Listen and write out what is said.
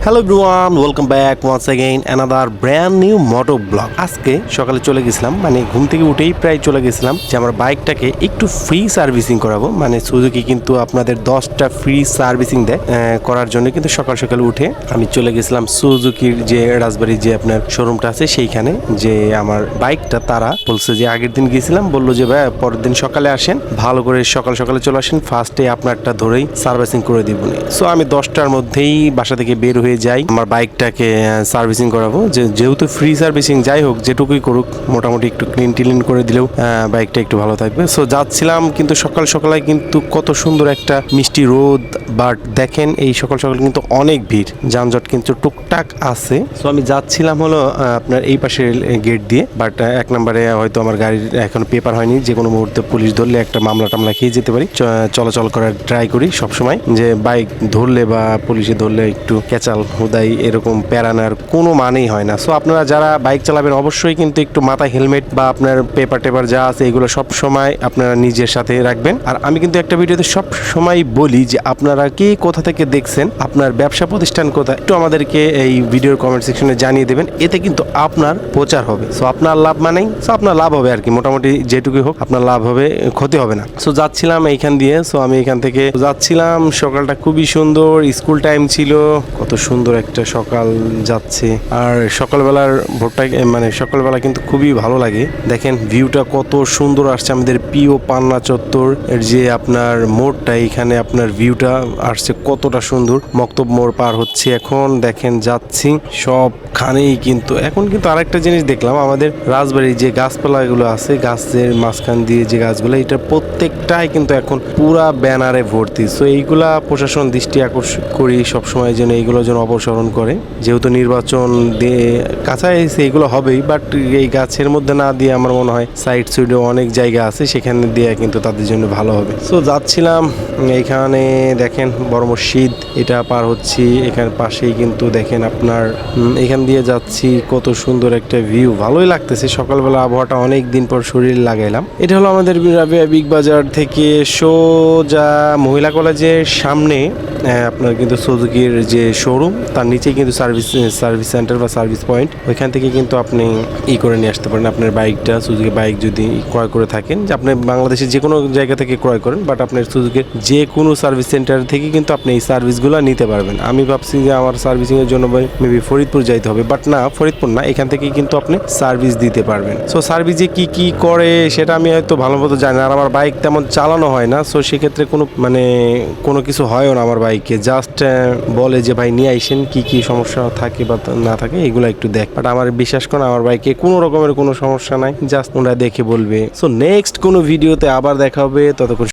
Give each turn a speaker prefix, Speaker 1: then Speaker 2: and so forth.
Speaker 1: Hello everyone, welcome back once again another brand new Moto blog. আজকে সকালে চলে গেছিলাম, মানে ঘুম থেকে উঠেই প্রায় চলে গেছিলাম যে আমার বাইকটাকে একটু ফ্রি সার্ভিসিং করাবো। মানে সুজুকি কিন্তু আপনাদের 10টা ফ্রি সার্ভিসিং দেয় করার জন্য, কিন্তু সকাল সকাল উঠে আমি চলে গেছিলাম সুজুকির যে রাজবাড়ির যে আপনার শোরুমটা আছে সেইখানে। যে আমার বাইকটা তারা বলছে যে আগের দিন গেছিলাম, বললো যে ভাই পরের দিন সকালে আসেন, ভালো করে সকাল সকালে চলে আসেন, ফার্স্টে আপনারটা ধরেই সার্ভিসিং করে দিব। সো আমি 10টার মধ্যেই বাসা থেকে বের হয়ে যাই আমার বাইকটাকে সার্ভিসিং করাবো। যেহেতু ফ্রি সার্ভিসিং, যাই হোক যেটুকুই করুক, মোটামুটি একটু ক্লিন করে দিলেও বাইকটা একটু ভালো থাকবে। সো যাচ্ছিলাম, কিন্তু সকাল সকালে কিন্তু কত সুন্দর একটা মিষ্টি রোদ, বাট দেখেন এই সকাল সকাল কিন্তু অনেক ভিড়, যানজট কিন্তু টুকটাক আছে। সো আমি যাচ্ছিলাম হলো আপনার এই পাশের গেট দিয়ে, বাট এক নম্বরে হয়তো আমার গাড়ির এখন পেপার হয়নি, যে কোনো মুহূর্তে পুলিশ ধরলে একটা মামলা টামলা খেয়ে যেতে পারি। চলাচল করার ট্রাই করি সবসময়, যে বাইক ধরলে বা পুলিশে ধরলে একটু ক্যাচাল হুদাই এরকম প্যারানার কোনো মানেই হয় না। সো আপনারা যারা বাইক চালাবেন অবশ্যই কিন্তু একটু মাথায় হেলমেট বা আপনার পেপার টেপার যা আছে এগুলো সব সময় আপনারা নিজের সাথে রাখবেন। আর আমি কিন্তু একটা ভিডিওতে সব সময় বলি যে আপনারা কে কোথা থেকে দেখছেন, আপনার ব্যবসা প্রতিষ্ঠান কোথায়, একটু আমাদেরকে এই ভিডিওর কমেন্ট সেকশনে জানিয়ে দেবেন। এতে কিন্তু আপনার প্রচার হবে। সো আপনার লাভ মানেই সো আপনার লাভ হবে আর কি, মোটামুটি যেটুকুই হোক আপনার লাভ হবে, ক্ষতি হবে না। সো যাচ্ছিলাম এইখান দিয়ে, সো আমি এখান থেকে যাচ্ছিলাম। সকালটা খুবই সুন্দর, স্কুল টাইম ছিল, কত সুন্দর একটা সকাল যাচ্ছে। আর সকালবেলার ভোরটা মানে সকালবেলা কিন্তু খুবই ভালো লাগে। দেখেন ভিউটা কত সুন্দর আসছে, আমাদের প্রিয় পান্না চত্বর এর যে আপনার মোড়টা, এখানে আপনার ভিউটা আসছে কতটা সুন্দর। মক্তব মোড় পার হচ্ছে এখন, দেখেন যাচ্ছি সবখানেই। কিন্তু এখন কিন্তু আরেকটা জিনিস দেখলাম, আমাদের রাজবাড়ির যে গাছপালাগুলো আছে, গাছের মাঝখান দিয়ে যে গাছগুলো, এটা প্রত্যেকটাই কিন্তু এখন পুরা ব্যানারে ভর্তি। সো এইগুলা প্রশাসন দৃষ্টি আকর্ষণ করি সবসময় যেন এইগুলো যেন অপসারণ করে। যেহেতু নির্বাচন দিয়ে কাছাকাছি এগুলো হবেই, বাট এই গাছের মধ্যে না দিয়ে আমার মনে হয় সাইড সুইডে অনেক জায়গা আছে, সেখানে দিয়ে কিন্তু তাদের জন্য ভালো হবে। সো যাচ্ছিলাম, এইখানে দেখেন বড় মসজিদ, এটা পার হচ্ছি, এখানে পাশেই কিন্তু দেখেন আপনার এখান দিয়ে যাচ্ছি, কত সুন্দর একটা ভিউ, ভালোই লাগতেছে। সকালবেলা আবহাওয়াটা অনেক দিন পর শরীর লাগাইলাম। এটা হলো আমাদের রাবিয়া বিগ বাজার থেকে সোজা মহিলা কলেজের সামনে আপনার কিন্তু সুজুকির যে শোরুম, তার নিচেই কিন্তু সার্ভিস সেন্টার বা সার্ভিস পয়েন্ট। ওইখান থেকে কিন্তু আপনি করে নিয়ে আসতে পারেন আপনার বাইকটা। সুজুকি বাইক যদি ক্রয় করে থাকেন, যে আপনি বাংলাদেশের যে কোনো জায়গা থেকে ক্রয় করেন, বাট আপনার সুজুকির যে কোনো সার্ভিস সেন্টার থেকে কিন্তু আপনি এই সার্ভিসগুলো নিতে পারবেন। আমি ভাবছি যে আমার সার্ভিসিংয়ের জন্য মেবি ফরিদপুর যাইতে হবে, বাট না, ফরিদপুর না, এখান থেকেই কিন্তু আপনি সার্ভিস দিতে পারবেন। সো সার্ভিসে কি কি করে সেটা আমি হয়তো ভালো মতো জানি না, আর আমার বাইক তেমন চালানো হয় না। সো সেক্ষেত্রে কোনো কিছু হয়ও না আমার বাইকে। জাস্ট বলে যে ভাই নিয়ে আইসেন, কি কি সমস্যা থাকে বা না থাকে এগুলো একটু দেখ। বাট আমার বিশ্বাস করেন আমার বাইকে কোনো রকমের কোনো সমস্যা নাই, জাস্ট ওরা দেখে বলবে। সো নেক্সট কোনো ভিডিওতে আবার দেখা হবে, ততক্ষণ